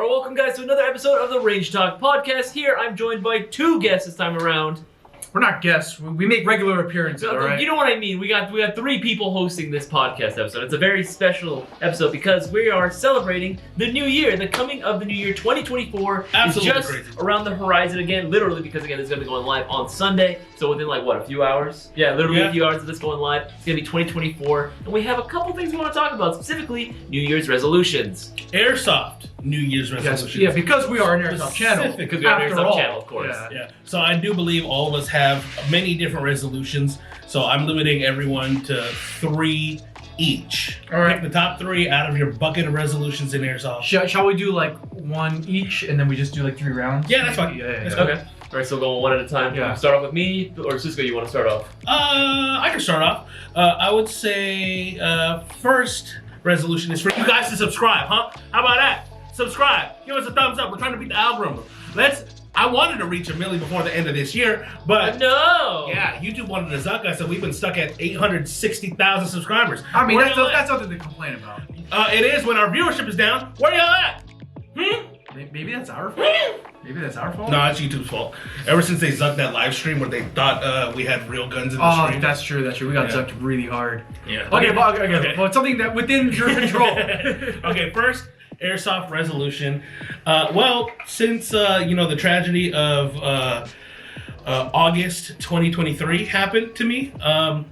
Alright, welcome guys to another episode of the Rangetalk podcast. Here I'm joined by two guests this time around. We're not guests. We make regular appearances, all right? You know what I mean. We got three people hosting this podcast episode. It's a very special episode because we are celebrating the new year. The coming of the new year 2024 Absolutely is just crazy. around the horizon again, literally because again it's going to be going live on Sunday. So within like what, a few hours? Yeah, literally a few hours of this going live. It's going to be 2024 and we have a couple things we want to talk about, specifically New Year's resolutions. Airsoft New Year's resolutions. Yeah, because we are an Airsoft channel. Because we are an After Airsoft all. channel, of course. Yeah. So I do believe all of us have many different resolutions. So I'm limiting everyone to 3 each. All right. Pick the top 3 out of your bucket of resolutions in Airsoft. Shall we do like 1 each and then we just do like 3 rounds? Yeah, that's fine. Yeah. That's Okay. Alright, so going one at a time. Yeah. Start off with me, or Cisco, you want to start off? I can start off. I would say first resolution is for you guys to subscribe, huh? How about that? Subscribe. Give us a thumbs up. We're trying to beat the algorithm. I wanted to reach 1 million before the end of this year, but No! yeah, YouTube wanted to zuck us, so we've been stuck at 860,000 subscribers. I mean, Where that's y'all at? something to complain about. It is when our viewership is down. Where y'all at? Maybe that's our fault. Maybe that's our fault. No, it's YouTube's fault. Ever since they zucked that live stream where they thought we had real guns in the Oh, stream. that's true. We got zucked really hard. Yeah. Okay, but it's something that within your control. Okay, first Airsoft resolution. Since the tragedy of August 2023 happened to me, I'm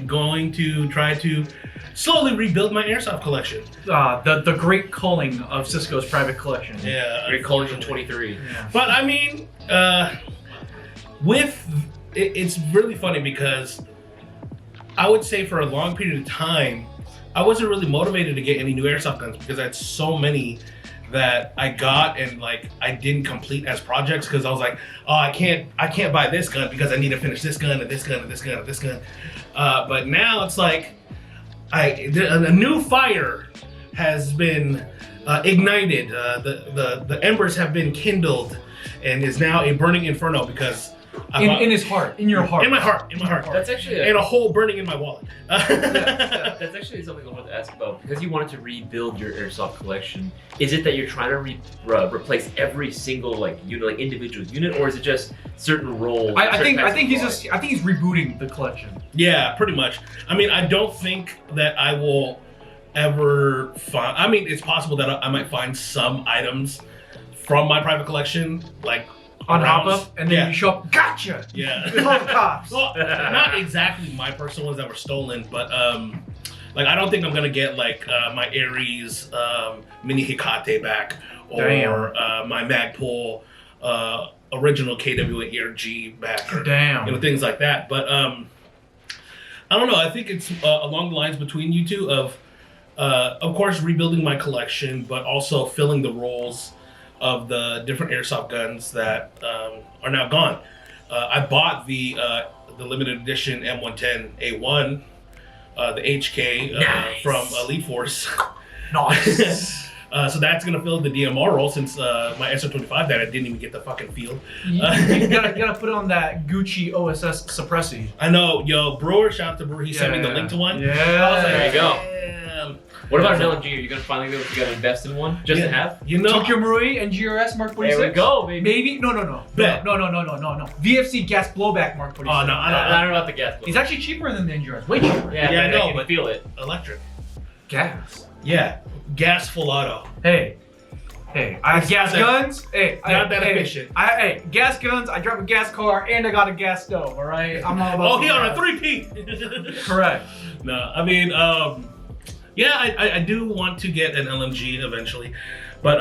going to try to slowly rebuild my Airsoft collection. The great calling of Cisco's private collection. Yeah, Great calling from 23. Yeah. but I mean, it's really funny because I would say for a long period of time, I wasn't really motivated to get any new Airsoft guns because I had so many that I got and like I didn't complete as projects because I was like, oh, I can't buy this gun because I need to finish this gun and this gun and this gun and this gun. But now it's like a new fire has been ignited. The embers have been kindled and is now a burning inferno because In his heart, in your heart. in my heart. That's actually And a hole burning in my wallet. that's actually something I wanted to ask about. Because you wanted to rebuild your Airsoft collection, is it that you're trying to replace every single like unit, like individual unit, or is it just certain roles? I think he's just. I think he's rebooting the collection. Yeah, pretty much. I mean, I don't think that I will ever find. I mean, it's possible that I might find some items from my private collection, like On around- hop up, and then yeah. you show up, gotcha! Yeah. Call the cops. Well, not exactly my personal ones that were stolen, but like I don't think I'm gonna get like my Ares mini Hikate back or my Magpul original KW ERG back, or, Damn. things like that. But I don't know. I think it's along the lines between you two of course rebuilding my collection, but also filling the roles of the different Airsoft guns that are now gone. I bought the limited edition M110A1, the HK Nice. from Elite Force. Nice. So that's gonna fill the DMR role since my SR25 that I didn't even get the fucking field. you gotta put on that Gucci OSS suppressor. I know, yo, Brewer, shout out to Brewer, he sent me the link to one. Yeah. I was like, There you go. damn. What about an LMG? Are you gonna finally be able to invest in one just to have? You know, Tokyo Marui and GRS Mark 46. There we go, baby. Maybe no. Bet. No. VFC gas blowback Mark 46. Oh, no, I don't know about the gas. He's actually cheaper than the NGRS. Way cheaper. Yeah, Yeah, I know, I can but- feel it. electric. Gas. Yeah, gas full auto. Hey, I have gas not that- guns. Hey, not that efficient. Gas guns. I drive a gas car and I got a gas stove. All right, I'm all about. Oh, he on a gas. 3P. Correct. No, I mean, yeah, I do want to get an LMG eventually, but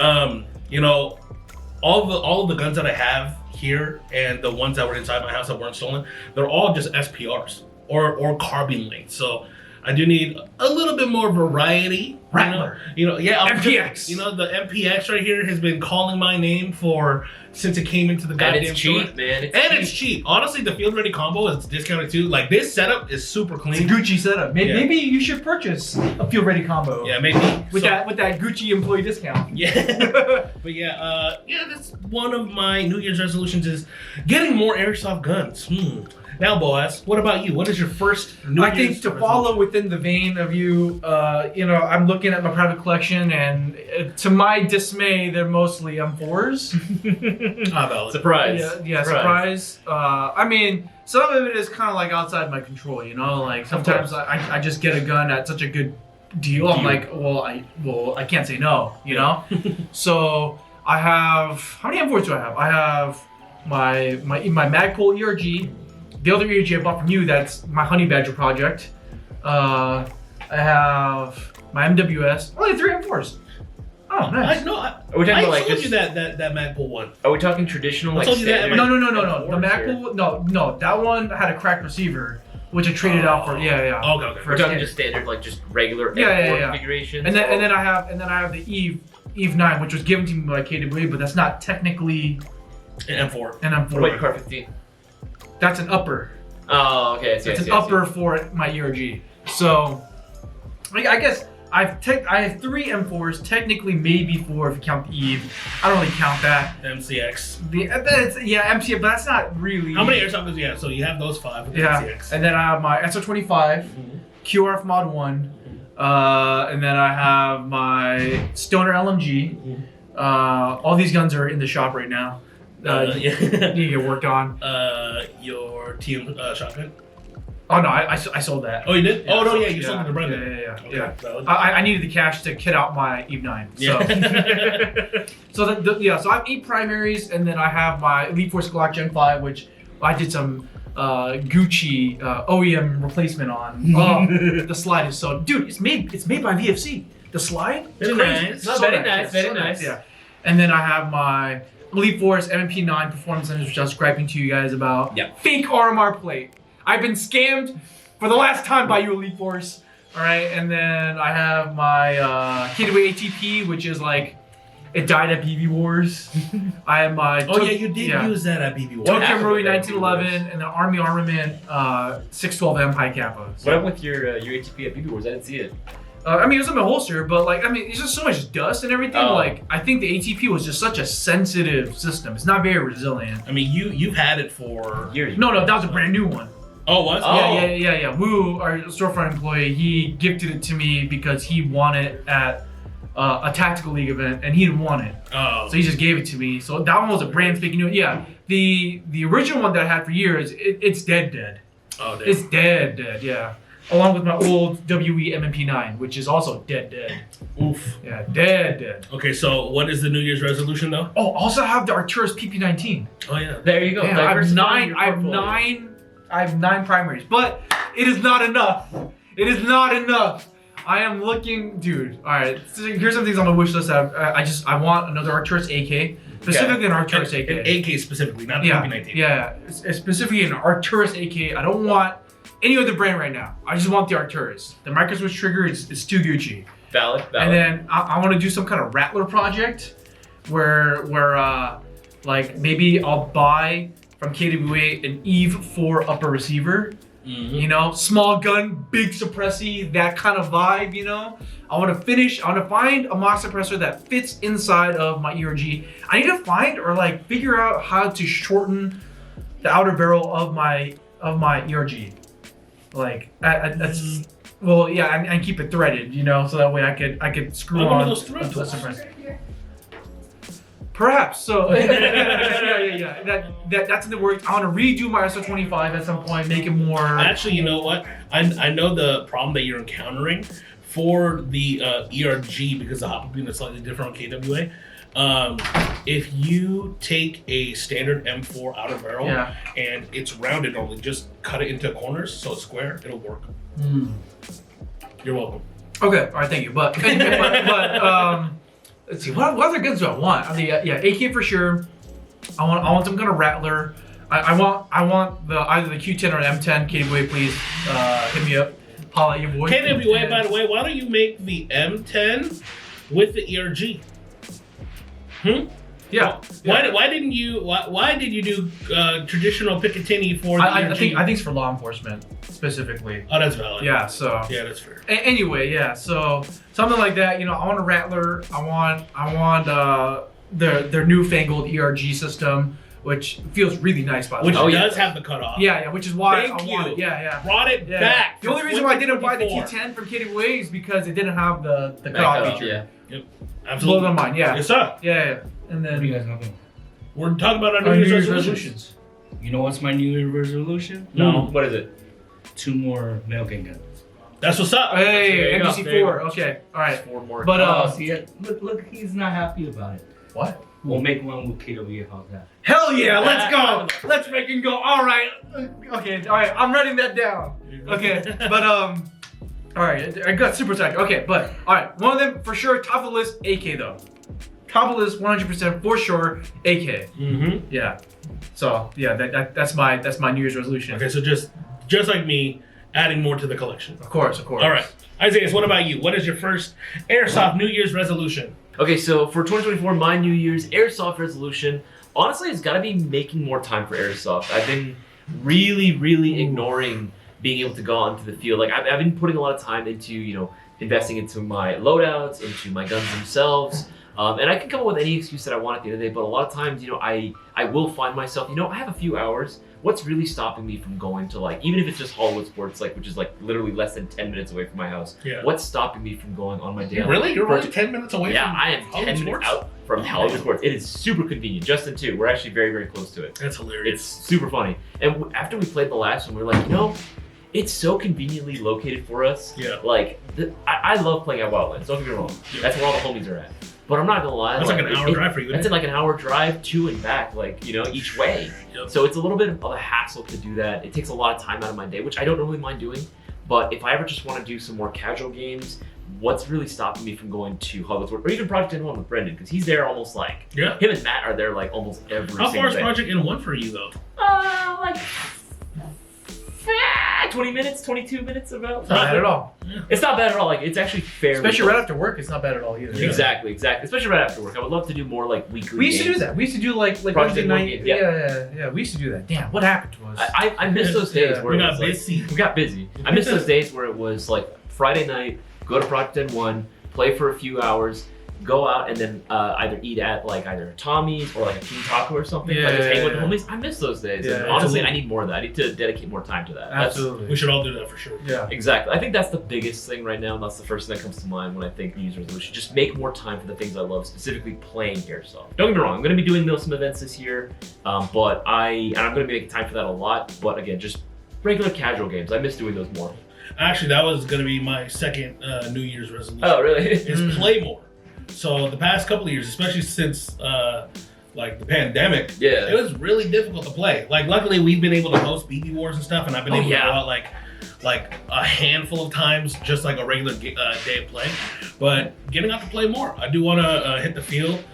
all of the guns that I have here and the ones that were inside my house that weren't stolen, they're all just SPRs or carbine lengths. So I do need a little bit more variety. Rattler. Yeah. MPX. The MPX right here has been calling my name since it came into the And goddamn it's store. cheap, man. It's cheap. Honestly, the field ready combo is discounted too. Like this setup is super It's a clean. Gucci setup. Maybe, Yeah. maybe you should purchase a field ready combo. Yeah, maybe With So- that Gucci employee discount. Yeah, but that's one of my New Year's resolutions is getting more Airsoft guns. Now, Boaz, what about you? What is your first New I think Year's to resolution? follow within the vein of you, I'm looking at my private collection, and to my dismay, they're mostly M4s. Ah, valid. Surprise. Yeah, surprise. I mean, some of it is kind of like outside my control, Like sometimes I just get a gun at such a good deal. I'm like, I can't say no, So I have, how many M4s do I have? I have my Magpul ERG. The other ERG I bought from you, that's my Honey Badger project. I have my MWS. Only 3 M4s. Oh, nice. Are we talking about like told just, you that Magpul one. Are we talking traditional I like told you that standard? No. M4s The Magpul, no. That one had a cracked receiver, which I traded out for. Yeah. Okay. We're talking just standard, like just regular Yeah. configurations. And then I have the Eve 9, which was given to me by KWA, but that's not technically An M4. an M4. What about your Car 15? That's an upper. Oh, okay. It's an upper for my ERG. So I guess I have 3 M4s, technically maybe 4 if you count the Eve. I don't really count that. MCX. MCX, but that's not really. How many airsoft guns do you have? So you have those 5 with the Yeah, MCX. and then I have my SO25, QRF Mod 1, and then I have my Stoner LMG. All these guns are in the shop right now. Need to get worked on. Your team shotgun. Oh no, I sold that. Oh, you did? Yeah, oh no, so- yeah, you sold it to Brendan. Yeah. Okay, valid. I needed the cash to kit out my Eve 9. So, Yeah. so I have 8 primaries, and then I have my Elite Force Glock Gen 5, which I did some Gucci OEM replacement on. Oh, the slide is so, dude, it's made by VFC. The slide, it's Very crazy. nice. It's No, so very nice. nice, It's very so nice. Yeah, and then I have my Elite Force MMP 9 Performance Centers, which I was griping to you guys about. Yeah. Fake RMR plate. I've been scammed for the last time by you, Elite Force. All right, and then I have my KWA ATP, which is like, it died at BB Wars. I have my. You did use that at BB War. Tokyo happened Marui with that 1911 and the Army Armament 612M High Kappa. What So, happened with your ATP at BB Wars? I didn't see it. I mean, it was in my holster, but it's just so much dust and everything. Oh. I think the ATP was just such a sensitive system. It's not very resilient. I mean, you've had it for Years. No, that was a brand new one. Oh, was? Oh. Yeah. Woo, our storefront employee, he gifted it to me because he won it at a tactical league event, and he didn't want it, Oh. so he just gave it to me. So that one was a brand spanking new. Yeah, the original one that I had for years, it's dead. Oh, damn. It's dead. Yeah, along with my old WE MMP9, which is also dead. Oof. Yeah, dead. Okay, so what is the New Year's resolution though? Oh, also have the Arcturus PP19. Oh yeah. There you go. Damn, I have Diversifying 9. your I have portfolio. 9. I have 9 primaries, but it is not enough. It is not enough. I am looking, dude. All right, so here's some things on my wish list. I want another Arcturus AK, specifically an Arcturus AK. An AK specifically, not the PP19. Yeah, specifically an Arcturus AK. I don't want any other brand right now. I just want the Arcturus. The micro switch trigger is too Gucci. Valid. And then I want to do some kind of Rattler project where like maybe I'll buy from KWA an Eve 4 upper receiver. Mm-hmm. Small gun, big suppressy, that kind of vibe, I want to find a mock suppressor that fits inside of my ERG. I need to find or figure out how to shorten the outer barrel of my ERG. And keep it threaded, so that way I could screw Oh, one on of those thread a tools. suppressor. Perhaps. So yeah. That's in the works. I want to redo my SO25 at some point, make it more. Actually, you know what? I know the problem that you're encountering for the ERG because the hot beam is slightly different on KWA. If you take a standard M4 outer barrel and it's rounded only, just cut it into corners so it's square, it'll work. You're welcome. Okay, all right, thank you. But let's see, what other guns do I want? AK for sure. I want some kind of Rattler. I want either the Q10 or the M10. KWA, please hit me up. Holla at your boy. KWA, by the way, why don't you make the M10 with the ERG? Yeah. Why did you do traditional Picatinny for the ERG? I think it's for law enforcement specifically. Oh, that's valid. Yeah. So. Yeah, that's fair. Anyway, yeah. So something like that. I want a Rattler. I want their newfangled ERG system which feels really nice by the Which way. does have the cutoff. Yeah, which is why Thank I want you. it. Yeah. Brought it Yeah. back. The only reason why I didn't buy the 2024. T10 from KWA is because it didn't have the Back cutoff up, feature. yeah. Absolutely. Blows my mind. Yeah. Yes, sir. Yeah. And What are you then guys not doing? We're talking about our our New Year's resolutions. You know what's my New Year's resolution? No, what is it? 2 more mail game guns. That's what's up. Hey, There you go, MPC there you 4. Okay. All right. 4 more. But See it? Look, he's not happy about it. what? We'll make one with KW. How's that? Hell yeah, let's go. Let's freaking go. All right. Okay. All right. I'm writing that down. Okay. But all right. I got super excited. Okay. But all right. One of them for sure. Top of the list. AK though. Top of the list. 100% for sure. AK. Mm-hmm. Yeah. So yeah, that's my New Year's resolution. Okay, so just like me, adding more to the collection. Of course. All right, Isaiah, what about you? What is your first Airsoft New Year's resolution? Okay, so for 2024, my New Year's Airsoft resolution, honestly, it's got to be making more time for Airsoft. I've been really ignoring being able to go onto the field. Like, I've been putting a lot of time into, investing into my loadouts, into my guns themselves. And I can come up with any excuse that I want at the end of the day, but a lot of times, I will find myself, I have a few hours. What's really stopping me from going to, like, even if it's just Hollywood Sports, like, which is like literally less than 10 minutes away from my house, Yeah. what's stopping me from going on my day? Really? You're for- only 10 minutes away Yeah, from I am 10 Hollywood minutes Sports? out from Hollywood Sports. It is super convenient. Justin too. We're actually very close to it. That's hilarious. It's super funny. And after we played the last one, we were like, it's so conveniently located for us. Yeah. Like, I love playing at Wildlands. Don't get me wrong. Yeah. That's where all the homies are at. But I'm not gonna lie. That's like an hour drive for you, isn't That's it? like an hour drive to and back, each way. Yep. So it's a little bit of a hassle to do that. It takes a lot of time out of my day, which I don't really mind doing. But if I ever just want to do some more casual games, what's really stopping me from going to Hollywood Sports or even Project N1 with Brendan? Because he's there almost like Yeah. him and Matt are there like almost every How single far is day. Project N1 for you, though? Like 20 minutes, 22 minutes about. It's not bad at all. It's not bad at all. Like, it's actually fairly Especially close. right after work, it's not bad at all either. Yeah. Exactly. Especially right after work. I would love to do more like weekly. We used to games. do that. We used to do like Project Wednesday N1 night. games, Yeah. We used to do that. Damn, what happened to us? I miss those days Yeah. where We it got was, like, busy. we got busy. I miss those days where it was like Friday night, go to Project N1, play for a few hours, go out and then either eat at like either Tommy's or like a King Taco or something. Like, just hang with the Yeah. homies. I miss those days. Yeah, And honestly, absolutely. I need more of that. I need to dedicate more time to that. That's- Absolutely. We should all do that for sure. Yeah. Exactly. I think that's the biggest thing right now, and that's the first thing that comes to mind when I think New Year's resolution. Just make more time for the things I love, specifically playing Airsoft. Don't get me wrong, I'm going to be doing some events this year, but I'm going to be making time for that a lot. But again, just regular casual games. I miss doing those more. Actually, that was going to be my second New Year's resolution. Oh, really? Is play more. So the past couple of years, especially since like the pandemic, Yeah. it was really difficult to play. Like, luckily we've been able to host BB Wars and stuff, and I've been Oh, able yeah. to go out like a handful of times, just like a regular day of play. But getting out to play more, I do want to hit the field,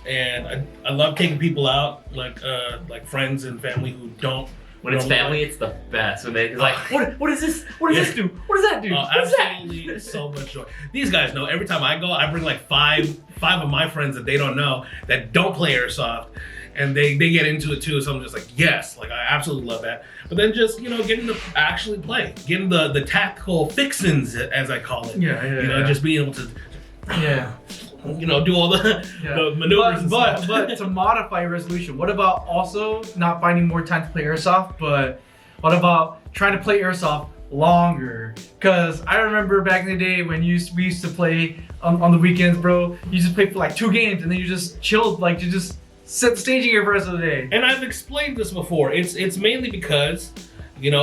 and I love taking people out, like friends and family who don't. When it's family, it's the best. When they're like, what is this? What does this do? What does that do? What's Absolutely, that? so much joy. These guys know. Every time I go, I bring like five of my friends that they don't know that don't play Airsoft, and they get into it too. So I'm just like, yes, like I absolutely love that. But then just getting to actually play, getting the tactical fixins, as I call it. Yeah. Just being able to Yeah. do all the maneuvers and stuff. But to modify your resolution, what about also not finding more time to play Airsoft, but what about trying to play Airsoft longer? Because I remember back in the day when we used to play on the weekends, bro. You just play for like 2 games and then you just chilled, like you just set the staging here for the rest of the day. And I've explained this before. It's mainly because, when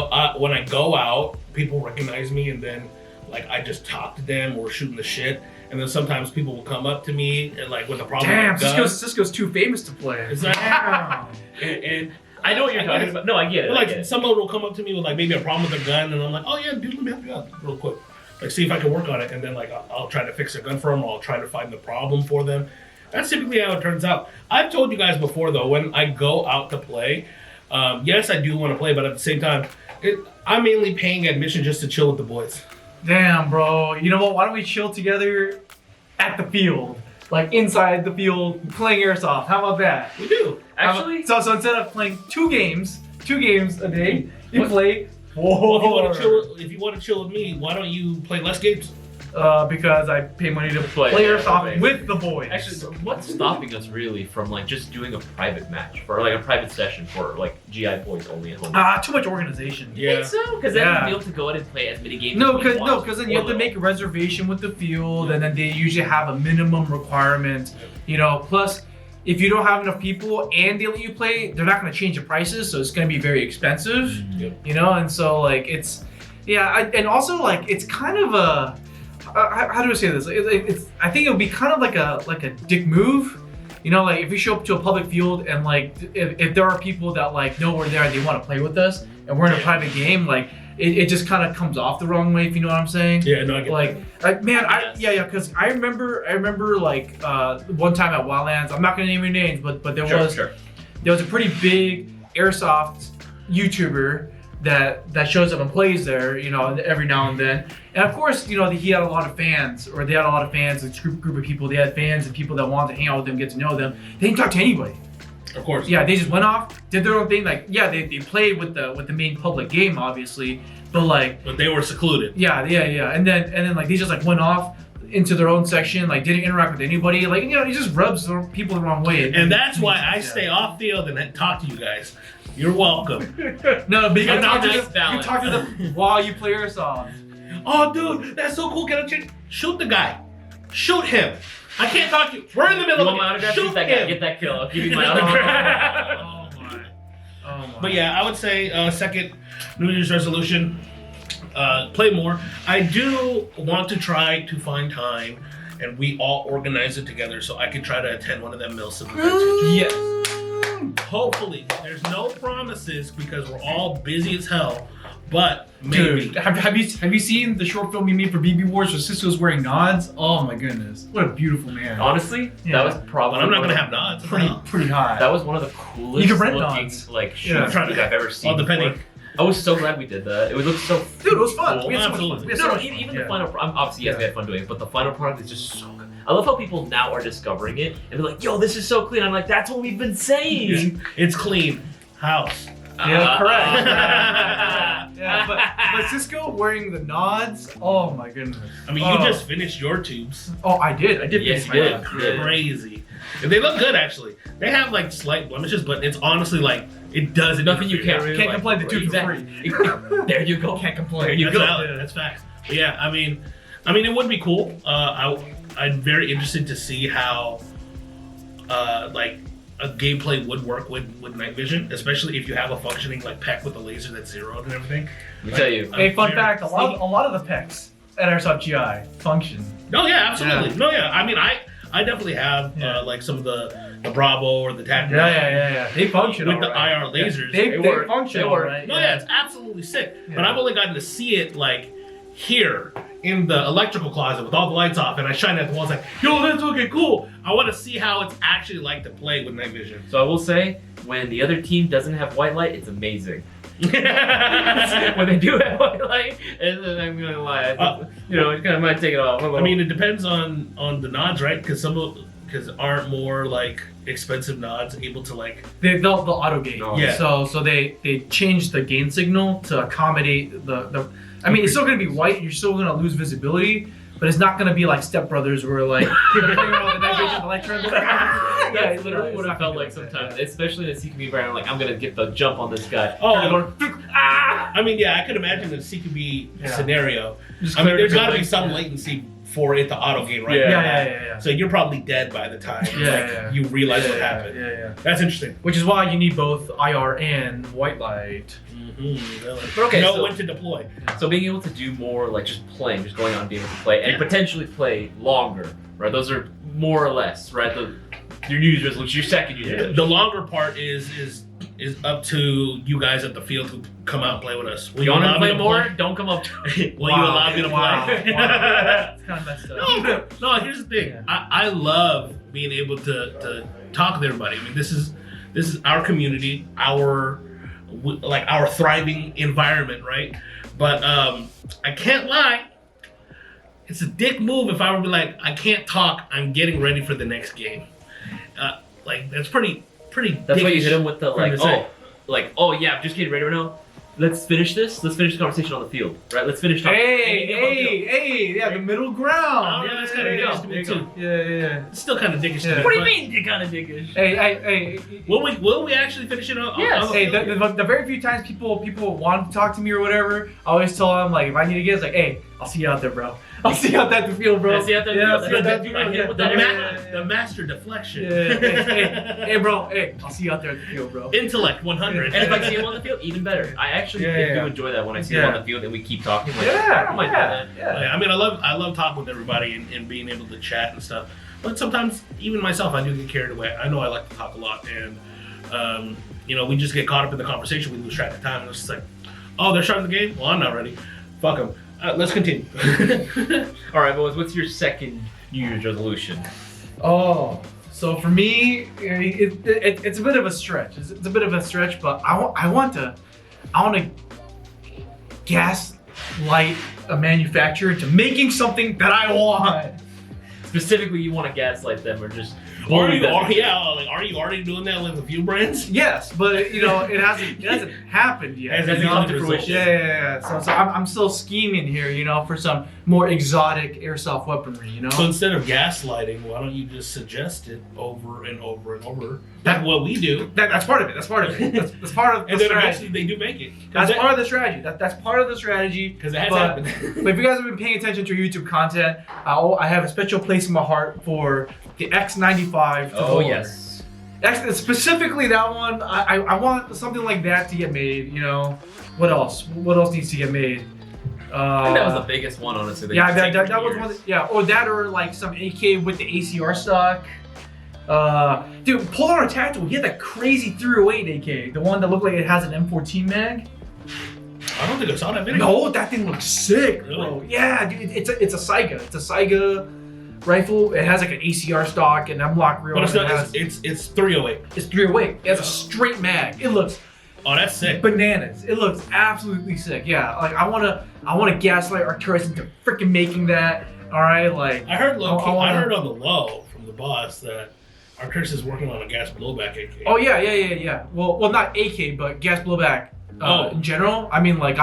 I go out, people recognize me, and then like I just talk to them or shooting the shit, and then sometimes people will come up to me and like with a problem. Damn, with a gun. Cisco's too famous to play. It's like, Damn. and I know what you're talking about. No, I get it. but, I like get it. someone will come up to me with like maybe a problem with their gun, and I'm like, oh yeah, dude, let me help you out real quick. Like, see if I can work on it, and then like I'll try to fix their gun for them, or I'll try to find the problem for them. That's typically how it turns out. I've told you guys before though, when I go out to play, yes, I do want to play, but at the same time, I'm mainly paying admission just to chill with the boys. Damn, bro. You know what? Why don't we chill together at the field? Like inside the field, playing Airsoft. How about that? We do. Actually, So instead of playing 2 games a day, you play 4. Well, if you want to chill with me, why don't you play less games? because I pay money to Play, play yeah, Airsoft right. with the boys. Actually, what's stopping us really from like just doing a private match for like a private session for like GI boys only at home? Too much organization. You think so? Because then Yeah. you'll be able to go out and play as many games. No, as you because want. then you have to make a reservation with the field, and then they usually have a minimum requirement. You know, plus if you don't have enough people and they let you play, they're not going to change the prices, so it's going to be very expensive. Yep. You know, and so like it's and also like it's kind of a how do I say this? It's I think it would be kind of like a dick move. You know, like if we show up to a public field and like if there are people that like know we're there and they want to play with us and we're in a private game, like it just kind of comes off the wrong way, if you know what I'm saying. Yeah, no, I get Like, man, because I remember like one time at Wildlands. I'm not gonna name any names, but there was a pretty big Airsoft YouTuber that shows up and plays there, you know, every now and then. And of course, you know, he had a lot of fans, or they had a lot of fans, a group of people. They had fans and people that wanted to hang out with them, get to know them. They didn't talk to anybody. Of course. Yeah, they just went off, did their own thing. Like, yeah, they played with the main public game, obviously, but like, But they were secluded. yeah, and then like they just like went off into their own section, like didn't interact with anybody. Like, you know, he just rubs people the wrong way. And that's why I stay off field and then talk to you guys. You're welcome. No, but you can That's talk a to nice them. You balance. can talk to them while you play Airsoft. Oh, dude, that's so cool. Get a chance. Shoot the guy. Shoot him. I can't talk to you. We're in the You middle want of my it. autograph? Shoot Shoot that guy. him. Get that kill. I'll give you my autograph. Oh my. But yeah, I would say second New Year's resolution, play more. I do want to try to find time and we all organize it together so I can try to attend one of them Milsim events. Yes. Hopefully. There's no promises because we're all busy as hell, but maybe. Dude, have you seen the short film you made for BB Wars where Cisco's wearing nods? Oh my goodness, what a beautiful man. Honestly, Yeah. that was probably But I'm not one going to of have nods. Pretty hot. That was one of the coolest You can rent looking nods. like Yeah. shoots I've ever seen. All depending. before. I was so glad we did that. It would look so. Dude, it was fun. Cool. We had so much fun. Absolutely. We had No, so no, much even fun. the Yeah. final. Obviously, yes, we had fun doing it, but the final product is just so good. I love how people now are discovering it and they're like, "Yo, this is so clean." I'm like, "That's what we've been saying." It's clean. House. Yeah, correct. Yeah, but Cisco wearing the nods. Oh my goodness. I mean, you just finished your tubes. Oh, I did. Yes, finish you my did. nods. Yeah. Crazy. And they look good, actually. They have like slight blemishes, but it's honestly like it doesn't. Nothing you can't interfere. really Can't like, complain. The tubes are Exactly. There you go. Can't complain. There you That's go. valid. That's facts. But yeah, I mean, it would be cool. I'm very interested to see how, like, a gameplay would work with night vision, especially if you have a functioning like PEC with a laser that's zeroed and everything. Let me tell you. Hey, fun very- fact: a lot of the pecs at Airsoft GI function. No, yeah, absolutely. Yeah. No, yeah. I mean, I definitely have Yeah. like some of the Bravo or the TAC Yeah. They function with all the right. IR lasers. They work. function They all work. right. No, yeah, it's absolutely sick. Yeah. But I've only gotten to see it like here in the electrical closet with all the lights off, and I shine at the walls like, yo, that's looking cool. I want to see how it's actually like to play with night vision. So I will say, when the other team doesn't have white light, it's amazing. When they do have white light, and then I'm gonna lie, it kind of might take it off. I mean, it depends on the nods, right? Because aren't more like expensive nods able to like. They'll auto gain. No. Yeah. So they changed the gain signal to accommodate the. I mean, it's still gonna be white. You're still gonna lose visibility, but it's not gonna be like Step Brothers where like you're playing around with the night vision, the light turns. That's Yeah, literally it's what not it felt gonna like be like sometimes, that. especially in a CQB environment. Like, I'm gonna get the jump on this guy. Oh, And I'm going, ah! I mean, yeah, I could imagine the CQB Yeah. scenario. Just I mean, clear there's the got to be building. some latency for it to auto gain, right? Yeah. Yeah. So you're probably dead by the time Yeah. you realize Yeah, what yeah, happened. Yeah. That's interesting. Which is why you need both IR and white light. But okay, know so- when to deploy. So being able to do more, like just playing, just going out and being able to play, and potentially play longer, right? Those are more or less, right? Your New Year's resolution, your second New Year's resolution. The longer part is up to you guys at the field who come out and play with us. Will You want to allow me play more? Don't come up. Will you allow me to play? It's kind of messed up. No, here's the thing. Yeah. I love being able to talk with everybody. I mean, this is our community, our thriving environment, right? But I can't lie. It's a dick move if I were to be like, I can't talk. I'm getting ready for the next game. Like that's pretty. That's why you dickish hit him with the for him like, to say. oh yeah, I'm just getting ready right now. let's finish this. Let's finish the conversation on the field, right? Let's finish talking. Hey, yeah, the middle ground. Yeah, that's kind of dickish to me too. Yeah. It's still kind of dickish to me. What do you but- mean you're kind of dickish? Hey. Will we actually finish it on? Yes. on the Hey, field? the very few times people want to talk to me or whatever, I always tell them like if I need to get, it's like, hey, I'll see you out there, bro. I'll see you out there at the field, bro. Yeah, see you out there at the Yeah, field. see you out there at Dude, the I field. hit it with the, that the master deflection. Hey, bro. Hey, I'll see you out there at the field, bro. Intellect 100. And if I see him on the field, even better. I actually do enjoy that when I see him on the field and we keep talking. Like, I don't mind doing that. Yeah, I mean, I love talking with everybody and being able to chat and stuff. But sometimes, even myself, I do get carried away. I know I like to talk a lot, and we just get caught up in the conversation. We lose track of time, and it's just like, oh, they're starting the game. Well, I'm not ready. Fuck them. Let's continue. All right, boys. What's your second New Year's resolution? Oh, so for me, it's a bit of a stretch. It's a bit of a stretch, but I want to gaslight a manufacturer into making something that I want. Specifically, you want to gaslight them or just Are bully you them? already doing that with a few brands? Yes, but it hasn't happened yet. It hasn't you know? come to fruition. Yeah. So I'm still scheming here, for some more exotic airsoft weaponry, So instead of gaslighting, why don't you just suggest it over and over and over? That's what we do. That's part of it. That's part of it. That's part of the And then strategy. eventually they do make it. That's part of the strategy. That's part of the strategy. Because it has But happened. if you guys have been paying attention to YouTube content, I have a special place in my heart for the X95. Oh War. yes. Specifically that one. I want something like that to get made. What else? What else needs to get made? I think that was the biggest one, honestly. Yeah, that was one. Yeah, or that, or like some AK with the ACR stock. Dude, Polar Tactical, he had that crazy 308 AK, the one that looked like it has an M14 mag. I don't think I saw that video. No, that thing looks sick, Really? bro. Yeah, dude, it's a Saiga. It's a Saiga rifle. It has like an ACR stock and M-lock rear. But it's and not. it has- It's 308. it's 308. It has a straight mag. It looks Oh, that's sick. bananas. It looks absolutely sick. Yeah, like I wanna gaslight Arcturus into freaking making that. All right, like I heard low. I wanna- I heard on the low from the boss that Arcturus is working on a gas blowback AK. Oh yeah. Well, not AK, but gas blowback. In general, I mean, like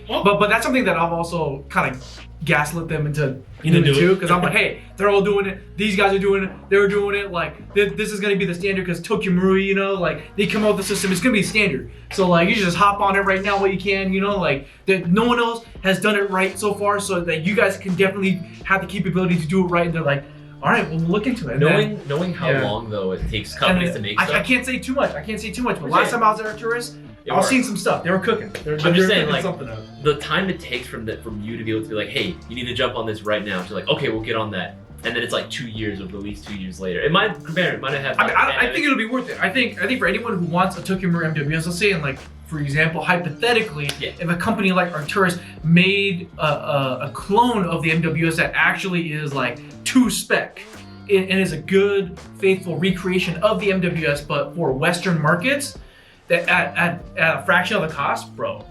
but that's something that I've also kind of gaslit them into You do too, it. because I'm like, hey, they're all doing it. These guys are doing it. They're doing it. Like this is gonna be the standard because Tokyo Marui, like they come out with the system. It's gonna be standard. So like you should just hop on it right now while you can. Like that no one else has done it right so far, so that you guys can definitely have the capability to do it right. And they're like, all right, we'll look into it. And Knowing how yeah. long though it takes then- companies and to make I stuff. can't say too much. But Okay. last time I was at Arcturus, It I was worked. seeing some stuff. They were cooking. They're I'm just saying, cooking like, something up. the time it takes from you to be able to be like, hey, you need to jump on this right now. So like, okay, we'll get on that. And then it's like 2 years of release 2 years later. It might have. I mean, I think it'll be worth it. I think for anyone who wants a Tokyo Marui MWS, let's say, and like for example, hypothetically, Yeah. if a company like Arcturus made a clone of the MWS that actually is like to spec and is a good, faithful recreation of the MWS, but for Western markets, that at a fraction of the cost, bro.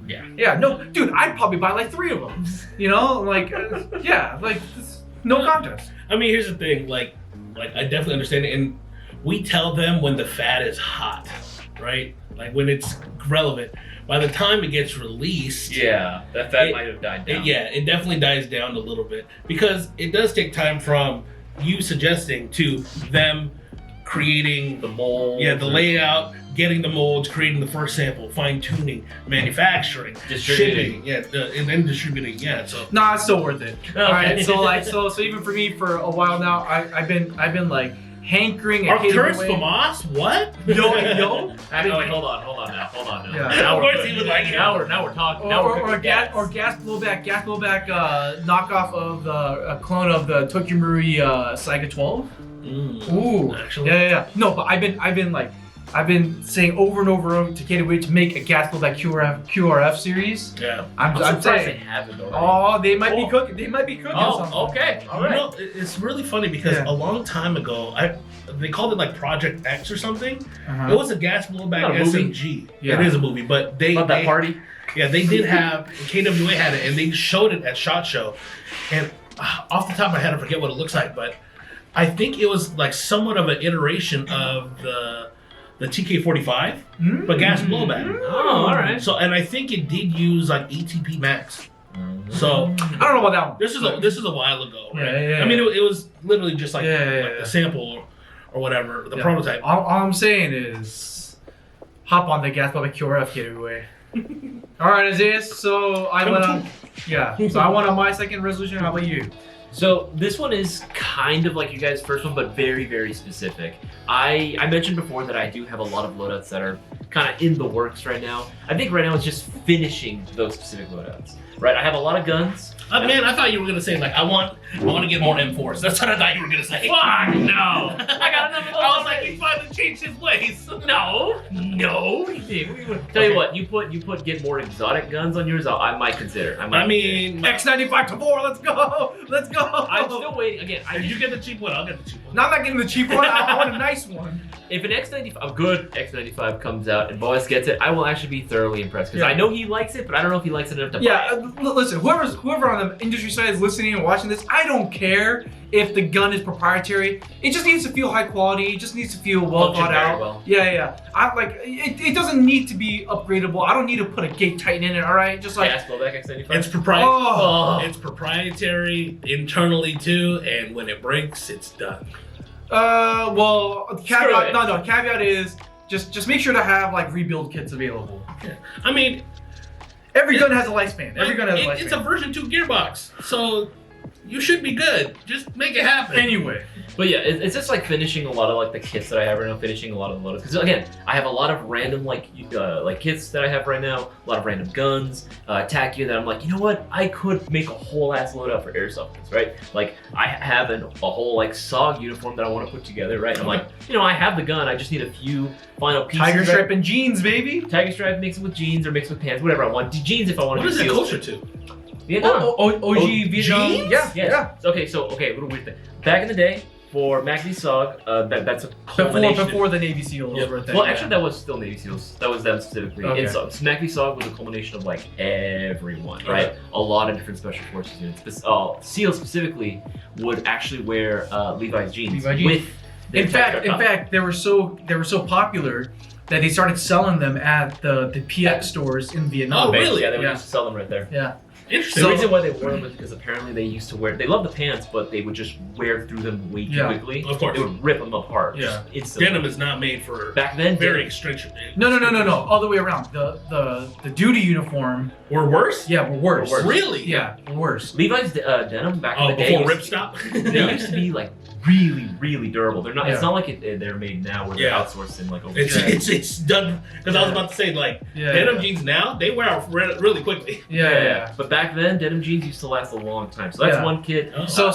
Yeah, no, dude, I'd probably buy like 3 of them. No contest. I mean, here's the thing. Like I definitely understand it, and we tell them when the fad is hot, right? Like when it's relevant. By the time it gets released, Yeah, that might have died down. it definitely dies down a little bit because it does take time from you suggesting to them creating The mold. the layout, getting the molds, creating the first sample, fine tuning, manufacturing, Distributing. shipping, and then distributing. Yeah, so Nah, it's still worth it. Okay. All right, so even for me, for a while now, I've been like hankering at Arcturus Hating Away. Famas, what? Yo. Wait, hold on now. Yeah. Now Of we're course cooking. he would like it. Now we're talking. Or gas blowback knockoff of a clone of the Tokyo Marui Saiga 12. Ooh, Actually. yeah. No, but I've been saying over and over to Gateway to make a gas blowback QRF series. Yeah. I'm surprised they saying. haven't already. Oh, they might be Oh. cooking. They might be cooking something. Oh, okay. All You right. know, it's really funny because Yeah. a long time ago, they called it like Project X or something. Uh-huh. It was a gas blowback Not a movie. SMG. Yeah. It is a movie, but About that they party. Yeah, they did have KWA had it, and they showed it at SHOT Show. And off the top of my head, I forget what it looks like, but I think it was like somewhat of an iteration of the TK-45, but gas blowback. Oh, all right. So, and I think it did use like ATP Max. So I don't know about that one. this is a while ago, right? Yeah. I mean, it was literally just like, Yeah. the sample or whatever, the prototype. All I'm saying is, hop on the gas blowback QRF giveaway. All right, Isaiah. So I went on. Yeah. So I went on my second resolution. How about you? So this one is kind of like you guys' first one, but very, very specific. I mentioned before that I do have a lot of loadouts that are kind of in the works right now. I think right now it's just finishing those specific loadouts. Right, I have a lot of guns. Man, I thought you were gonna say like I want to get more M4s. That's what I thought you were gonna say. Fuck no! I got enough of those. I was like, he finally changed his ways. No. Tell you what, you put get more exotic guns on yours. I might consider. I mean, X95 to 4. Let's go. Let's go. I'm still waiting. Again, if you get the cheap one, I'll get the cheap one. No, I'm not getting the cheap one. I want a nice one. If an X95, a good X95 comes out and Boaz gets it, I will actually be thoroughly impressed because Yeah. I know he likes it, but I don't know if he likes it enough to buy Yeah, it. listen, whoever on the industry side is listening and watching this, I don't care if the gun is proprietary. It just needs to feel high quality. It just needs to feel well Function thought very out. well. Yeah. I like it doesn't need to be upgradable. I don't need to put a gate tighten in it, all right? Just like Gas blowback X95. It's proprietary. Oh. It's proprietary internally too, and when it breaks, it's done. Well, caveat. it. No. Caveat is just make sure to have like rebuild kits available. I mean, Every gun has a lifespan. Every gun has a lifespan. it's a version 2 gearbox, so you should be good. Just make it happen. Anyway. But yeah, it's just like finishing a lot of like the kits that I have right now, finishing a lot of the loadouts. Because again, I have a lot of random like kits that I have right now, a lot of random guns, attack gear that I'm like, you know what? I could make a whole ass loadout for Airsoft kits, right? Like I have a whole like SOG uniform that I want to put together, right? And I'm like, you know, I have the gun, I just need a few final pieces. Tiger right? stripe and jeans, baby. Tiger stripe, mix it with jeans or mix it with pants, whatever I want. Jeans if I want What to is do it seals. closer to? Vietnam. OG Vietnam. jeans? Yeah. Yes. Okay, a little weird thing. Back in the day, for MACD SOG, that's a culmination. Before the Navy SEALs Yep. were a thing. Well, actually, that was still Navy SEAls. That was them specifically. Okay. In SOG. So MACD SOG was a culmination of like everyone, Okay. right? A lot of different special forces units. SEALs specifically would actually wear Levi's jeans. Levi jeans. With their In tech top. fact, they were so popular that they started selling them at the PX stores in Vietnam. Oh, really? Yeah, they would Yeah. used to sell them right there. Yeah. Interesting. The reason why they wore them was because apparently they used to wear. They love the pants, but they would just wear through them way too Yeah. quickly. Of course. They would rip them apart. Yeah. Just instantly. Denim is not made for Back then, very stringent. No. All the way around. The duty uniform. Or worse? Yeah, were worse. Were worse. Really? Yeah, were worse. Levi's denim back in Oh, the day. before used- ripstop? They used to be like really, really durable. They're not. It's Yeah. not like they're made now where they're Yeah. outsourced in like over. It's done. Because I was about to say, like, Yeah. denim jeans now, they wear out really quickly. Yeah. But back then, denim jeans used to last a long time. So that's Yeah. one kid. Oh. So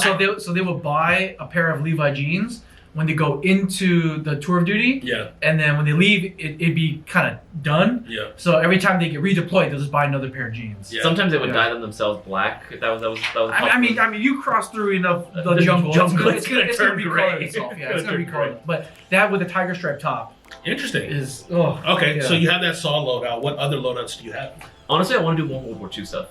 they would buy a pair of Levi jeans when they go into the tour of duty, Yeah, and then when they leave, it'd be kind of done. yeah. So every time they get redeployed, they'll just buy another pair of jeans. Yeah. Sometimes they would Yeah. dye them themselves black. If that was. I mean, you cross through enough the The jungle, jungle, it's gonna turn be gray. colored itself. Yeah, it's It's gonna be gonna turn colored. But that with the tiger stripe top Interesting. is Okay, yeah. so you have that saw loadout. What other loadouts do you have? Honestly, I want to do more World War II stuff.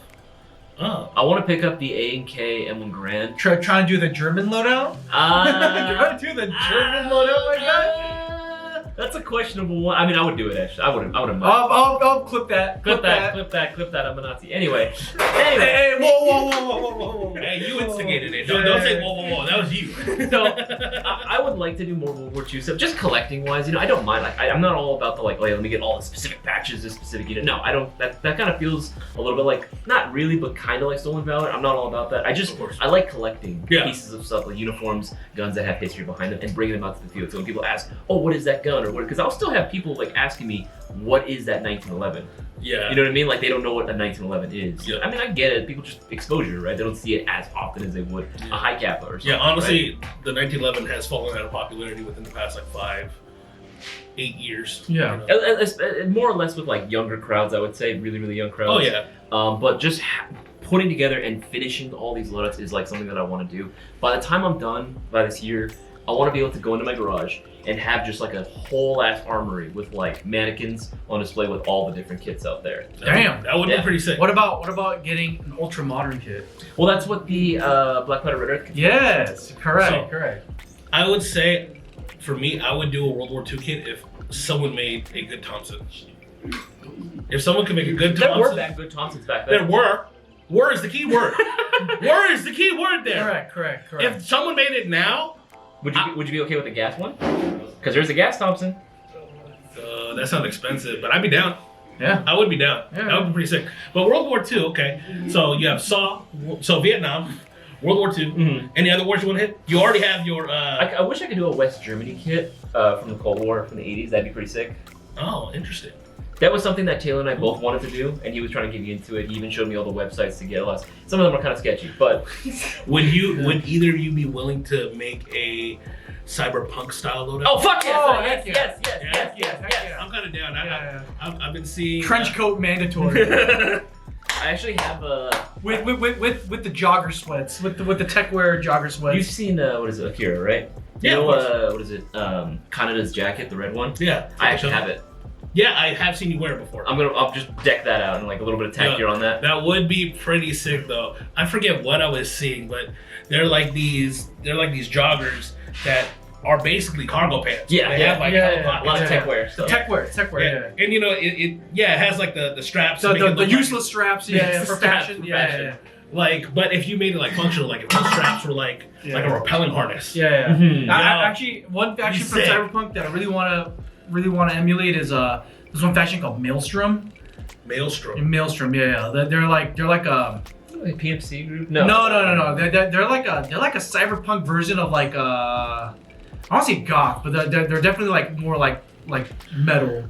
Oh. I want to pick up the A&K M1 Grand. trying to do the German loadout. Trying to do the German loadout like that. That's a questionable one. I mean, I would do it actually. I wouldn't mind. I'll clip that. Clip that. I'm a Nazi. Anyway. Hey, whoa. Hey, you instigated it. Don't say whoa. That was you. So I would like to do more World War II stuff, just collecting wise. You know, I don't mind. Like, I'm not all about the like, let me get all the specific patches, this specific unit. No, I don't. That kind of feels a little bit like not really, but kind of like Stolen Valor. I'm not all about that. Of course. I like collecting Yeah. pieces of stuff like uniforms, guns that have history behind them, and bringing them out to the field. So when people ask, "Oh, what is that gun?" or what, because I'll still have people like asking me, "What is that 1911?" Yeah. You know what I mean? Like they don't know what a 1911 is. Yeah. I mean, I get it. People just exposure, right? They don't see it as often as they would a high cap or something. Yeah, honestly, right? the 1911 has fallen out of popularity within the past like 5-8 years. Yeah. You know? More or less with like younger crowds, I would say, really, really young crowds. Oh yeah. But just putting together and finishing all these loadouts is like something that I want to do. By the time I'm done by this year, I want to be able to go into my garage and have just like a whole ass armory with like mannequins on display with all the different kits out there. Damn. That would Yeah. be pretty sick. What about getting an ultra modern kit? Well, that's what the Black Powder Red Earth kits. Yes, correct. So- I would say, for me, I would do a World War II kit if someone made a good Thompson. If someone could make a good There were Thompson, good Thompsons back then. there were. Were is the key word. Were is the key word there. Correct. If someone made it now, Would you be okay with the gas one? Because there's a gas Thompson. that sounds expensive, but I'd be down. Yeah. I would be down. Yeah. That would be pretty sick. But World War II, okay. So you have so Vietnam, World War II. Mm-hmm. Any other wars you want to hit? You already have your. I wish I could do a West Germany kit from the Cold War from the 80s. That'd be pretty sick. Oh, interesting. That was something that Taylor and I both wanted to do, and he was trying to get me into it. He even showed me all the websites to get us. Some of them are kind of sketchy, but Would either of you be willing to make a cyberpunk style loadout? oh fuck yes! Oh, yes, heck yes, yeah. yes, yes, Heck yes, yeah. I'm kind of down. Yeah. I've been seeing Trench coat mandatory. I actually have with the jogger sweats, with the tech wear jogger sweats. You've seen what is it, Akira, right? Yeah, You of course. know, what is it? Kanada's jacket, the red one. Yeah, I actually have it. Yeah, I have seen you wear it before. I'll just deck that out and like a little bit of tech Yeah. gear on that. That would be pretty sick though. I forget what I was seeing, but they're like these joggers that are basically cargo pants. Yeah, They yeah, have, like, yeah, cargo yeah. A lot pockets. of tech wear. the So. tech wear, Yeah. And you know, it has like the straps. to make it the look like- useless straps, Yeah, for straps fashion. for Yeah, fashion. Like, but if you made it like functional, like if the straps were like a rappelling harness. yeah. Mhm. Actually, one faction from Sick. Cyberpunk that I really want to emulate is there's one faction called Maelstrom. Maelstrom. Maelstrom, yeah. They're like a Like PMC group? no. They're like a cyberpunk version of like I don't say goth, but they're definitely like more like metal,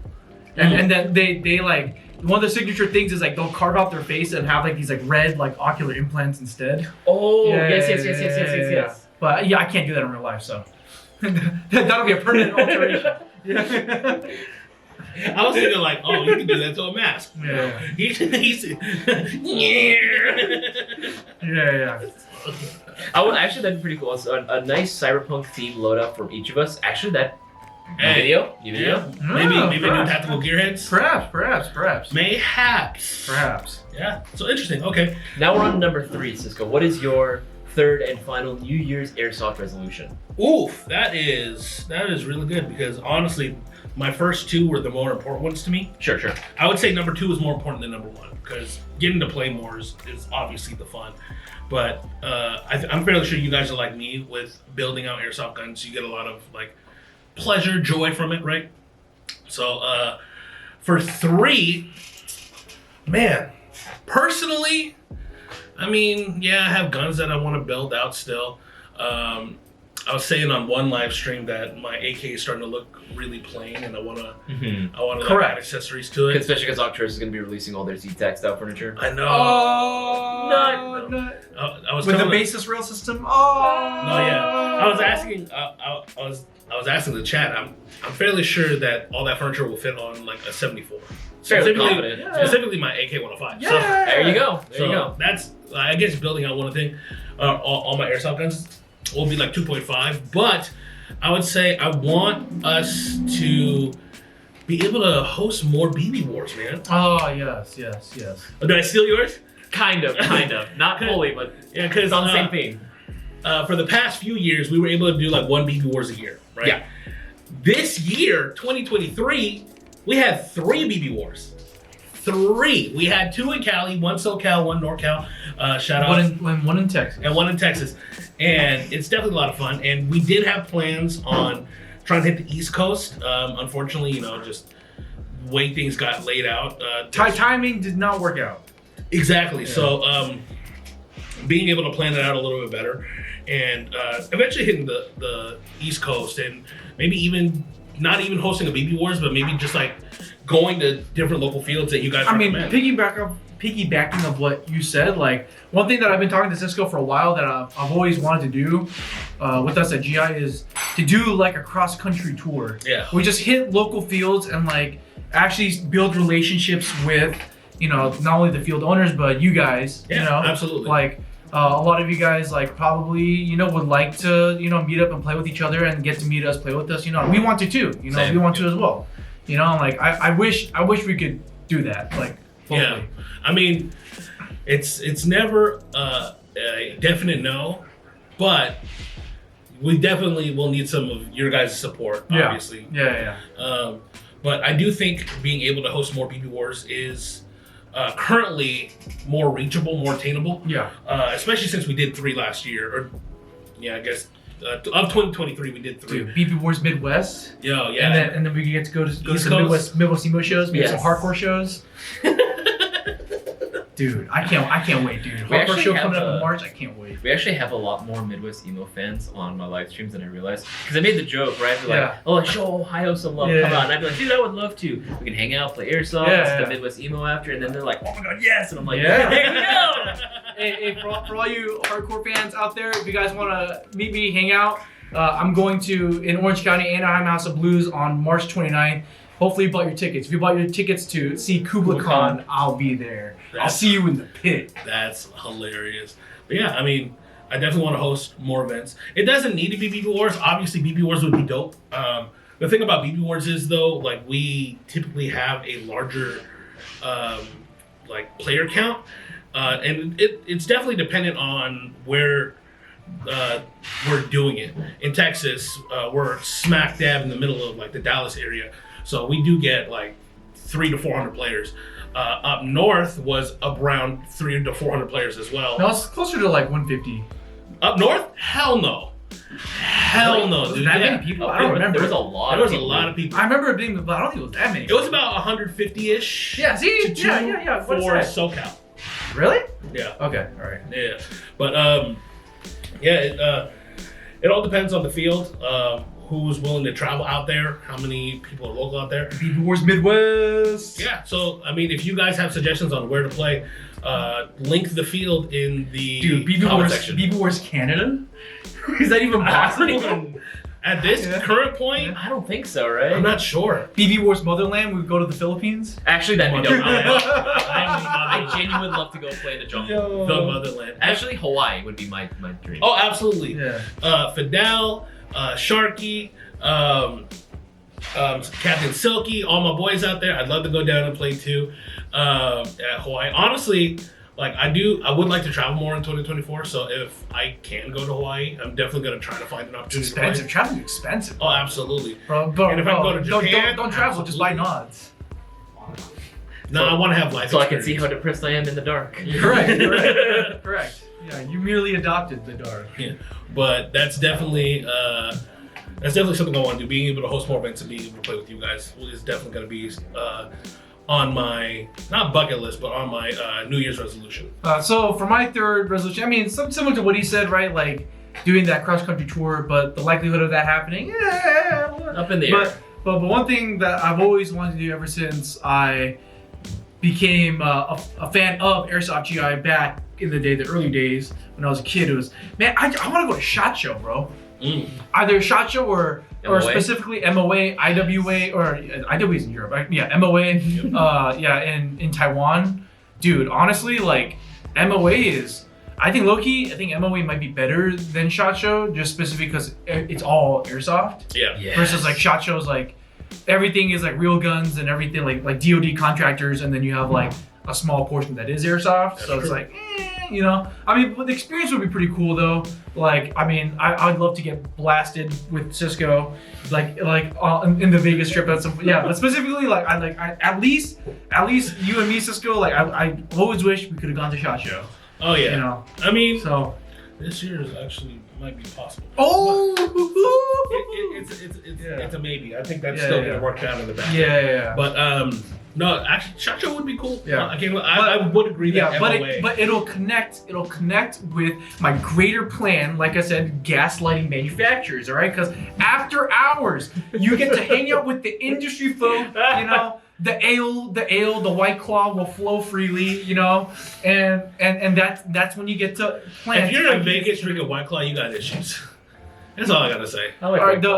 and then they like one of their signature things is like they'll carve out their face and have like these like red like ocular implants instead. Oh, Yeah, yes. But yeah, I can't do that in real life, so that'll be a permanent alteration. Yeah. I was thinking like, oh, you can do that to a mask. Yeah. He's Yeah. Actually, that'd be pretty cool. So a nice cyberpunk themed loadout from each of us. Actually, that Hey. video. Maybe new perhaps. tactical gearheads. Perhaps. Mayhaps. Yeah. So interesting. Okay. Now we're on number 3, Cisco. What is your third and final New Year's Airsoft resolution? Oof, that is really good because honestly, my first two were the more important ones to me. Sure. I would say number 2 is more important than number 1 because getting to play more is obviously the fun. But I'm fairly sure you guys are like me with building out airsoft guns. You get a lot of like pleasure, joy from it, right? So for 3, man, personally, I mean, yeah, I have guns that I want to build out still. I was saying on one live stream that my AK is starting to look really plain, and I wanna Correct. add accessories to it. Especially because Octurus is going to be releasing all their Z-Tech style furniture. I know. Oh, no. I was With the telling- basis rail system. Oh. No, yeah. I was asking. I was asking the chat. I'm fairly sure that all that furniture will fit on like a 74. Fairly confident. Specifically my AK-105. Yeah. So, There you go. There you go. That's, I guess, building out one thing. All my airsoft guns will be like 2.5, but I would say I want us to be able to host more BB Wars, man. Oh, yes. Did I steal yours? Kind of. Not fully, but Yeah, because it's on the same theme. for the past few years, we were able to do like one BB Wars a year, right? Yeah. This year, 2023, we had 3 BB Wars. 3. We had 2 in Cali, 1 SoCal, 1 NorCal. Shout out. One in Texas. And 1 in Texas. And it's definitely a lot of fun. And we did have plans on trying to hit the East Coast. Unfortunately, just the way things got laid out. Timing did not work out. Exactly. Yeah. So being able to plan it out a little bit better and eventually hitting the East Coast and maybe even not even hosting a BB Wars, but maybe just like going to different local fields that you guys recommend. Piggybacking of what you said, like one thing that I've been talking to Cisco for a while that I've always wanted to do with us at GI is to do like a cross-country tour. Yeah. We just hit local fields and like actually build relationships with, not only the field owners, but you guys, Yeah, absolutely. Like a lot of you guys like probably, would like to, meet up and play with each other and get to meet us, play with us, we want to too, Same. we want to as well. Like I wish we could do that, like fully. Yeah. I mean, it's never a definite no, but we definitely will need some of your guys' support, obviously. Yeah. But I do think being able to host more BB Wars is currently more reachable, more attainable. Yeah. Especially since we did 3 last year. Or, yeah, I guess of 2023 we did 3. Dude, BB Wars Midwest. Yeah, yeah. And then we get to go to East some Coast. Midwest emo shows. We get some Yes. hardcore shows. Dude, I can't wait, dude. We Hardcore actually show have coming up a- in March. I can't wait. We actually have a lot more Midwest emo fans on my live streams than I realized. Because I made the joke, right? They're like, Yeah. oh, show Ohio some love. Yeah. Come on. And I'd be like, dude, I would love to. We can hang out, play Airsoft, Yeah, listen to yeah. Midwest emo after. And then they're like, oh my God, yes. And I'm like, Yeah. there we go. Hey, for all you hardcore fans out there, if you guys want to meet me, hang out, I'm going to in Orange County, Anaheim House of Blues on March 29th. Hopefully you bought your tickets. If you bought your tickets to see Kubla Khan, I'll be there. I'll see you in the pit. That's hilarious. But yeah, I mean, I definitely want to host more events. It doesn't need to be BB Wars. Obviously, BB Wars would be dope. The thing about BB Wars is, though, like, we typically have a larger, like, player count. And it's definitely dependent on where we're doing it. In Texas, we're smack dab in the middle of, like, the Dallas area. So we do get, like, 300 to 400 players. Up north was around 300 to 400 players as well. No, it's closer to like 150. Up north? Hell no. Hell no, dude. That Yeah. many people? I don't remember. There was a lot There was a people. lot of people. I remember it being, but I don't think it was that many. It was about 150-ish. Yeah, see? to 2 Yeah. What's for that? SoCal. Really? Yeah. Okay, all right. Yeah. But it all depends on the field. Who's willing to travel out there? How many people are local out there? BB Wars Midwest. Yeah. So I mean, if you guys have suggestions on where to play, link the field in the Dude, BB comment Wars, section. BB Wars Canada? Is that even possible? At this Yeah. current point, I don't think so, right? I'm not sure. BB Wars Motherland, we go to the Philippines? Actually, that'd be dope. I I genuinely would love to go play in the jungle. the motherland. Actually, Hawaii would be my dream. Oh, absolutely. Yeah. Fidel, Sharky, Captain Silky, all my boys out there. I'd love to go down and play too at Hawaii. Honestly, like I would like to travel more in 2024. So if I can go to Hawaii, I'm definitely gonna try to find an It's opportunity. expensive. To Travel's expensive. fly. Oh, absolutely. Bro, And if I go to Japan, don't travel, just buy nods. No, I want to have life. So I can see experience. how depressed I am in the dark. Correct. Yeah, you merely adopted the dark. Yeah, but that's definitely something I want to do. Being able to host more events and being able to play with you guys is definitely going to be on my not bucket list, but on my New Year's resolution. So for my third resolution, I mean, similar to what he said, right? Like doing that cross country tour, but the likelihood of that happening, Up in the air. But one thing that I've always wanted to do ever since I became a fan of Airsoft GI back in the day, the early days when I was a kid, it was, man, I want to go to SHOT Show, bro. Either SHOT Show or MOA? specifically MOA, IWA, or IWA is in Europe, right? Yeah, MOA, in Taiwan. Dude, honestly, like, MOA is, I think MOA might be better than SHOT Show, just specifically because it's all Airsoft. Yeah. Yes. Versus like SHOT Shows, like, everything is like real guns and everything, like DoD contractors, and then you have like a small portion that is Airsoft. So it's like, you know, I mean, but the experience would be pretty cool though. Like, I mean, I'd love to get blasted with Cisco, like in the Vegas trip. That's but specifically, like, at least you and me, Cisco. Like, I always wish we could have gone to SHOT Show. Oh yeah. You know, I mean, so. this year is actually might be possible. Oh, It's a maybe. I think that's Yeah, still yeah. gonna work out in the back. yeah. But no, actually, SHOT Show would be cool. Yeah. I would agree that Yeah, MOA. but it'll connect with my greater plan. Like I said, gaslighting manufacturers. All right, because after hours, you get to hang out with the industry folk. You know, the ale, the White Claw will flow freely. You know, and that's when you get to plan. if you're in Vegas drinking White Claw, you got issues. That's all I gotta say. I like Alright, that.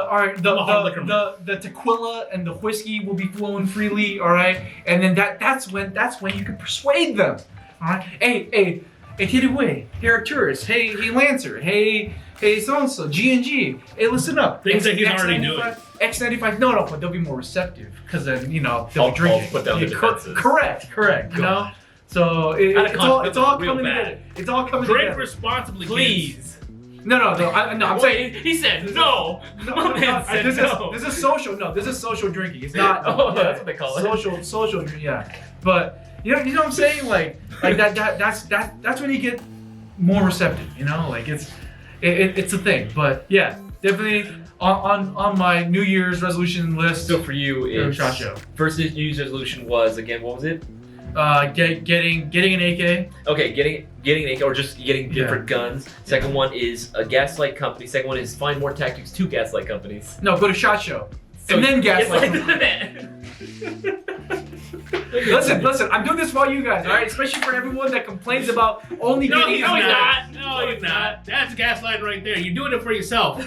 I'm a hard liquor man. the tequila and the whiskey will be flowing freely, all right, and then that's when you can persuade them, all right. Hey, hit it away. Hey, Arcturus. Hey, Lancer. Hey, so and so. G&G. Hey, listen up. Things that he's already doing. X95. No, but they'll be more receptive because then they'll I'll be drinking. put down the defenses. Correct. You know. So Out of it's all confidence, coming real bad. together. It's all coming Drink together. responsibly, Please. No, I'm saying. He said no. My man said no. This is social. No, this is social drinking. It's not. Oh, that's what they call it. Social drink. Yeah, but you know what I'm saying? Like that's when you get more receptive. You know, like it's a thing. But yeah, definitely on my New Year's resolution list. So for you, it's shot show. First New Year's resolution was, again, what was it? Getting an AK. Okay, getting an AK or just getting different guns. Second one is a gaslight company. Second one is find more tactics to gaslight companies. No, go to SHOT Show. So and then gaslight. Listen, Listen, I'm doing this for all you guys, all right? Especially for everyone that complains about only No, getting he's not. No, he's not. That's gaslighting right there. You're doing it for yourself.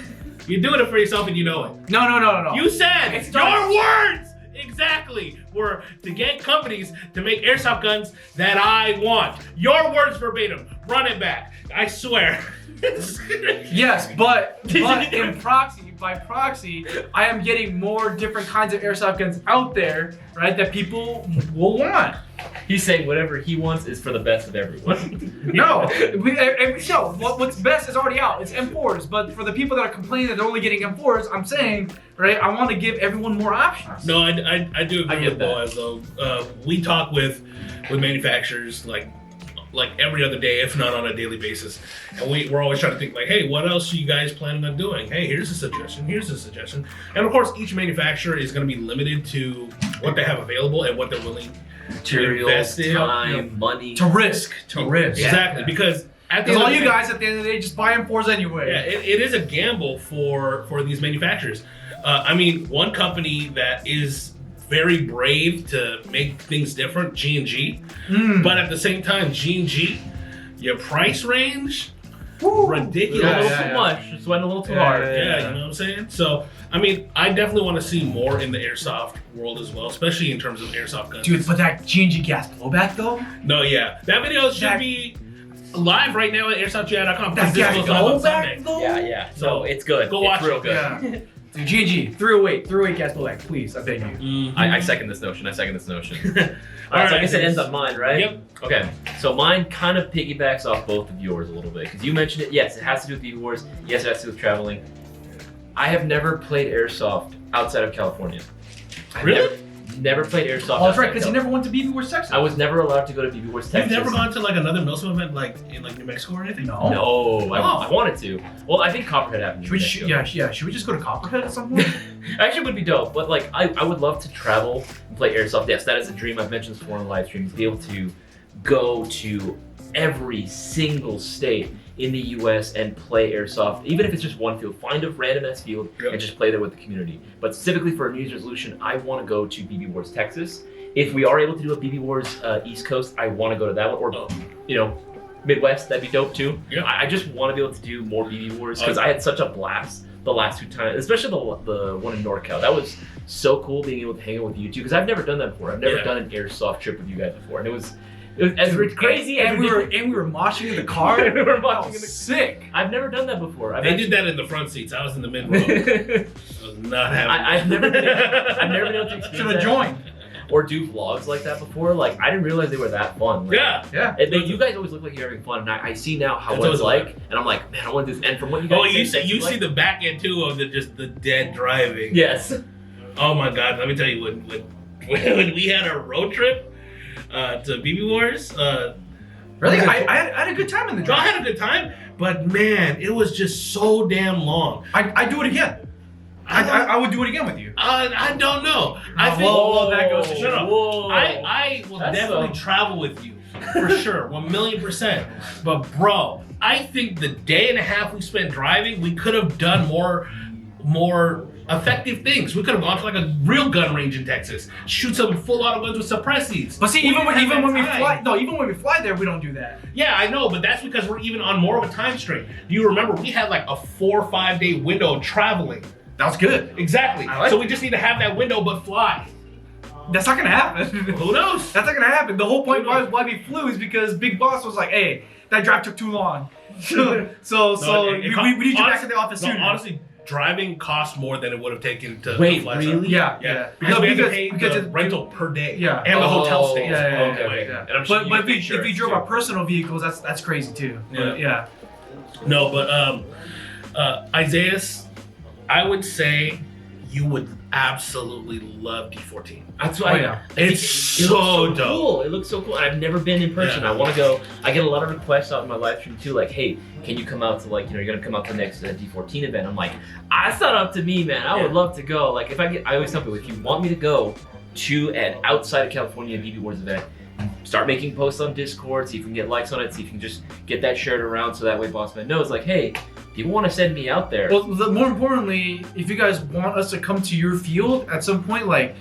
You're doing it for yourself and you know it. No. You said It's your not- words exactly were to get companies to make airsoft guns that I want. Your words verbatim. Run it back. I swear. Yes, but by proxy, I am getting more different kinds of airsoft guns out there, right? That people will want. he's saying whatever he wants is for the best of everyone. No, what's best is already out. It's M4s, but for the people that are complaining that they're only getting M4s, I'm saying, right? I want to give everyone more options. No, I do I agree get with Boaz though. We talk with manufacturers like every other day, if not on a daily basis, and we're always trying to think like, hey, what else are you guys planning on doing? Hey, here's a suggestion. Here's a suggestion. And of course, each manufacturer is going to be limited to what they have available and what they're willing to invest Materials, in. time, money. To risk. Exactly, Yeah. because at the Because end all of the you day- guys at the end of the day just buy M4s anyway. Yeah, it is a gamble for these manufacturers. I mean, one company that is very brave to make things different, G&G, but at the same time, G&G, your price range, ridiculous. A little Yeah, too yeah. much. Just went a little too Yeah, hard. Yeah, you know what I'm saying? So, I mean, I definitely want to see more in the airsoft world as well, especially in terms of airsoft guns. Dude, but that G&G gas blowback though? No, yeah. That video should That- be live right now at airsoftgi.com. That because this gas goes live on Sunday. blowback though? Yeah. So it's good. Go it's watch real it. good. Yeah. Dude, G&G, 308 gas blowback, please, I beg you. Mhm. I second this notion. All right, so I Alright, guess it guys. ends on mine, right? Yep. Okay, so mine kind of piggybacks off both of yours a little bit because you mentioned it. Yes, it has to do with BB Wars. Yes, it has to do with traveling. I have never played airsoft outside of California. I've Really? Never played airsoft. Oh, that's outside right, of because you California. never went to BB Wars, Texas. I was never allowed to go to BB Wars, You've Texas. never gone to like another Milsim event like in like New Mexico or anything? No. No, Oh. I wanted to. Well, I think Copperhead happened. Should we, should we just go to Copperhead at some point? Actually, would be dope. But like, I would love to travel and play airsoft. Yes, that is a dream. I've mentioned this before on the live streams. Be able to go to every single state in the U.S. and play airsoft, even if it's just one field. Find a random ass field and just play there with the community. But specifically for a New Year's resolution, I want to go to BB Wars, Texas. If we are able to do a BB Wars East Coast, I want to go to that one. Or, you know, Midwest, that'd be dope too. Yeah. I just want to be able to do more BB Wars because I had such a blast the last two times, especially the one in NorCal. That was so cool being able to hang out with you two because I've never done that before. I've never done an airsoft trip with you guys before, and it was as crazy and as we were moshing in the car. We were moshing That in was the- sick. I've never done that before. They did that in the front seats. I was in the mid row. I was not having I've never been able to experience Should have that joined. or do vlogs like that before. Like I didn't realize they were that fun. Like, Yeah. Yeah. you guys always look like you're having fun, and I see now how It's what it's always like, and I'm like, man, I want to do this. And from what you guys Oh, you say, see like, the back end too of the dead driving. yes. Oh my God! Let me tell you, when we had our road trip to BB Wars, Really? I had a good time in the I drive. had a good time, but man, it was just so damn long. I'd do it again. I would do it again with you. I don't know. I think well, that goes to shut up. Whoa. I will That's definitely travel with you for sure, 1,000,000%. But bro, I think the day and a half we spent driving, we could have done more effective things. We could have gone to like a real gun range in Texas, shoot some full auto guns with suppressives. But see, We even didn't have when we that fly, time. no, even when we fly there, we don't do that. Yeah, I know, but that's because we're even on more of a time strain. Do you remember we had like a 4 or 5 day window of traveling? That was good. Exactly. I like So it. we just need to have that window but fly. That's not gonna happen. Who knows? That's not gonna happen. The whole point why we flew is because Big Boss was like, "Hey, that drive took too long." So we need you back at the office no, soon. honestly, driving cost more than it would have taken to Wait, to fly really? something. Yeah. Because we had to pay because the it- rental per day. Yeah. And the hotel Oh, stays. Yeah. Okay. Yeah. And I'm sure But if we insurance, drove too. our personal vehicles, that's crazy too. But, yeah. No, but Isaiah, I would say you would absolutely love D14. That's why It's it so looks dope. cool. It looks so cool. I've never been in person. Yeah. I want to go. I get a lot of requests out in my live stream too, like, hey, can you come out to like, you're gonna come out to the next D14 event? I'm like, it's not up to me, man. I would love to go. Like, I always tell people, if you want me to go to an outside of California BB Wars event, start making posts on Discord, see if we can get likes on it, see if you can just get that shared around, so that way Bossman knows, like, hey, people want to send me out there. Well, more importantly, if you guys want us to come to your field at some point, like,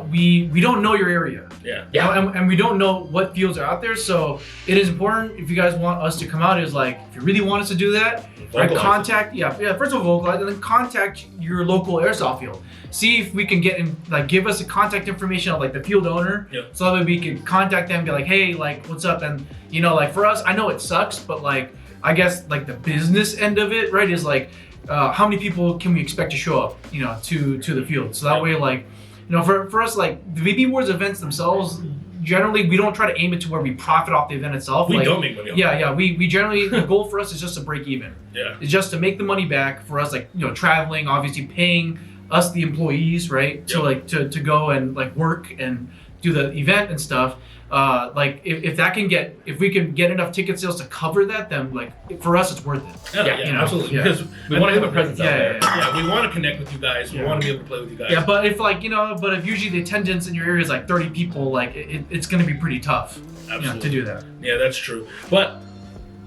we don't know your area. Yeah. You know, and we don't know what fields are out there, so it is important if you guys want us to come out. Is like, if you really want us to do that, right, contact. First of all, vocalize, and then contact your local airsoft field. See if we can get in, like, give us the contact information of like the field owner, so that we can contact them and be like, hey, like, what's up? And you know, like, for us, I know it sucks, but like, I guess like the business end of it, right, is like, how many people can we expect to show up, you know, to the field? So that way, like, you know, for us, like, the VB Wars events themselves, generally we don't try to aim it to where we profit off the event itself. We like, don't make money. We generally, the goal for us is just to break even. Yeah. It's just to make the money back for us, like, you know, traveling, obviously paying us the employees, right, to like to go and like work and do the event and stuff. Like, if we can get enough ticket sales to cover that, then like, for us it's worth it. Yeah, you know? absolutely. Yeah. Because we want to have a presence out there. Yeah, we want to connect with you guys. We want to be able to play with you guys. Yeah, but if like, you know, but if usually the attendance in your area is like 30 people, like it's going to be pretty tough, you know, to do that. Yeah, that's true. But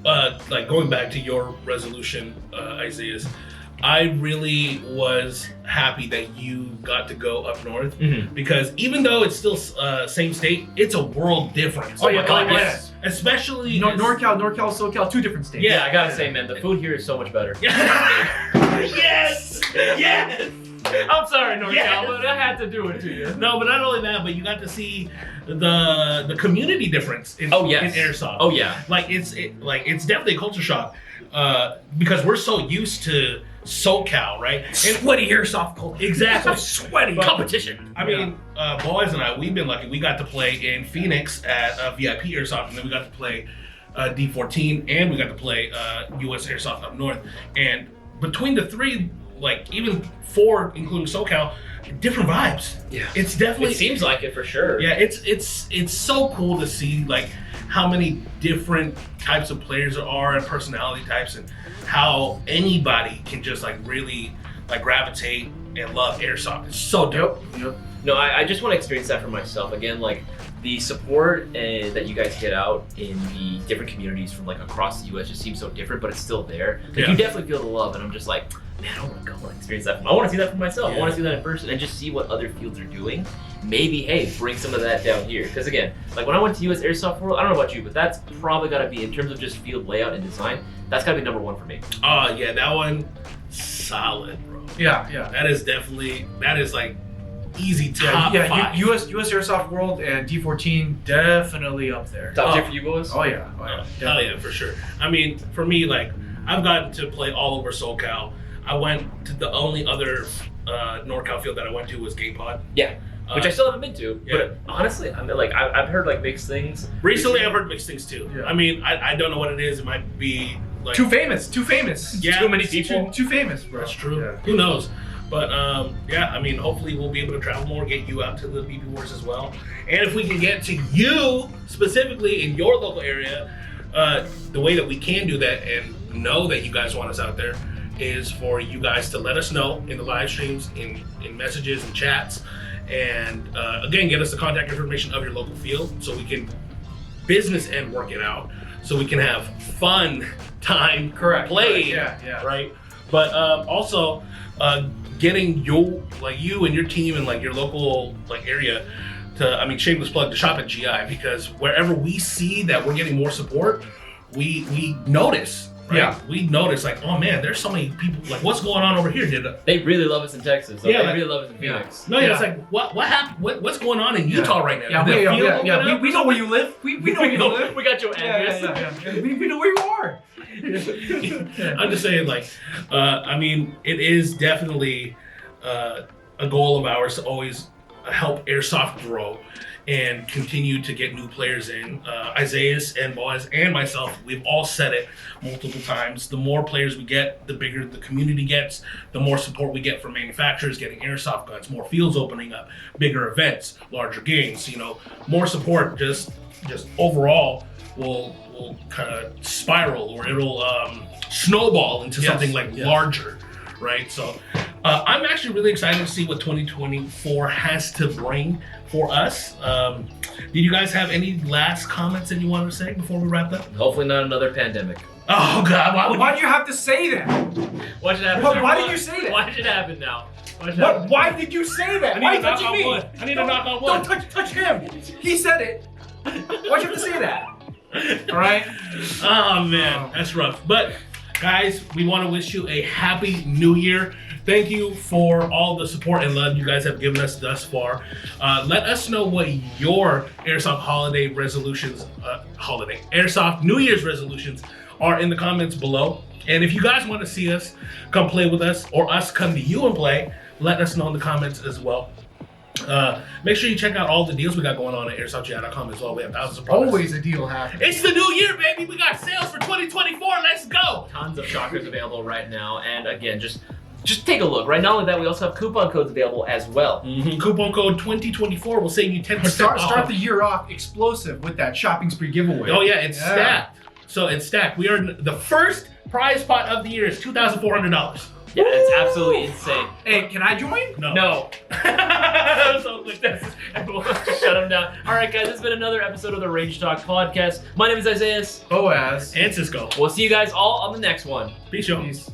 like, going back to your resolution, Isaiah, I really was happy that you got to go up north, because even though it's still same state, it's a world difference. Oh yeah, yes. Especially NorCal, SoCal, two different states. Yeah, I gotta say, man, the food here is so much better. Yes! Yes! I'm sorry, NorCal, but I had to do it to you. No, but not only that, but you got to see the community difference in Airsoft. Oh yeah. Like, it's definitely a culture shock, because we're so used to SoCal, right? And Sweaty airsoft culture. exactly. Sweaty Competition. I mean, Boaz and I, we've been lucky. We got to play in Phoenix at VIP Airsoft, and then we got to play D14, and we got to play US Airsoft up north. And between the three, like even four, including SoCal, different vibes. Yeah. It's definitely. It seems like it for sure. Yeah, it's so cool to see like how many different types of players there are and personality types, and how anybody can just like really like gravitate and love Airsoft. It's so dope. Yep. No, I just want to experience that for myself. Again, like, the support that you guys get out in the different communities from like across the U.S. just seems so different, but it's still there. Like, you definitely feel the love, and I'm just like, man, I want to go. I want to experience that. I want to see that for myself. I want to see that in person and just see what other fields are doing. Maybe, hey, bring some of that down here. Because again, like when I went to US Airsoft World, I don't know about you, but that's probably got to be, in terms of just field layout and design, that's got to be number one for me. Oh yeah, that one, solid, bro. Yeah. That is like easy top five. US Airsoft World and D14 definitely up there. Top tier for you boys? Oh yeah. Hell yeah, for sure. I mean, for me, like, I've gotten to play all over SoCal. I went to the only other NorCal field that I went to was Game Pod. Yeah. Which I still haven't been to, but honestly, I mean, like, I've heard like mixed things. Recently, I've heard mixed things too. Yeah. I mean, I don't know what it is. It might be like Too famous. Yeah, Too many people. Too famous, bro. That's true. Yeah. Who knows? But yeah, I mean, hopefully we'll be able to travel more, get you out to the BB Wars as well. And if we can get to you specifically in your local area, the way that we can do that and know that you guys want us out there is for you guys to let us know in the live streams, in messages and chats. And again, get us the contact information of your local field so we can business and work it out, so we can have fun time playing. Yeah. Right. But also getting you and your team and like your local like area to, I mean, shameless plug, to shop at GI, because wherever we see that we're getting more support, we notice. Right? Yeah. We notice like, oh man, there's so many people, like, what's going on over here? They really love us in Texas. They really love us in Phoenix. No, it's like, what happened? What's going on in Utah right now? We know where you live. We know where you live. We got your address. Yeah. We know where you are. I'm just saying, like, I mean, it is definitely a goal of ours to always help Airsoft grow and continue to get new players in. Isaias and Boaz and myself, we've all said it multiple times. The more players we get, the bigger the community gets, the more support we get from manufacturers getting Airsoft guns, more fields opening up, bigger events, larger games, you know, more support just overall will kind of spiral, or it'll snowball into something like larger, right? So I'm actually really excited to see what 2024 has to bring for us. Did you guys have any last comments that you wanted to say before we wrap up? Hopefully not another pandemic. Oh God, Why do you have to say that? Why should it happen? Why did you say that? Why should it happen now? Why did you say that? I Why need to are you knock touching on me? wood. I need to knock on wood. Don't touch him. He said it. Why'd you have to say that? All right. Oh man, that's rough. But guys, we want to wish you a happy new year. Thank you for all the support and love you guys have given us thus far. Let us know what your Airsoft holiday resolutions, Airsoft New Year's resolutions are in the comments below. And if you guys want to see us come play with us, or us come to you and play, let us know in the comments as well. Make sure you check out all the deals we got going on at airsoftgi.com as well. We have thousands of products. Always a deal happening. It's the new year, baby. We got sales for 2024. Let's go. Tons of shockers available right now, and again, just take a look. Right, not only that, we also have coupon codes available as well. Coupon code 2024 will save you 10% Start off. the year off explosive with that shopping spree giveaway. Oh yeah, it's stacked. So it's stacked. We are the first prize pot of the year is $2,400. Yeah, it's absolutely insane. Hey, can I join? No. So everyone shut them down. All right, guys, this has been another episode of the Rangetalk podcast. My name is Isaias. Boaz. And Cisco. We'll see you guys all on the next one. Peace, y'all. Peace.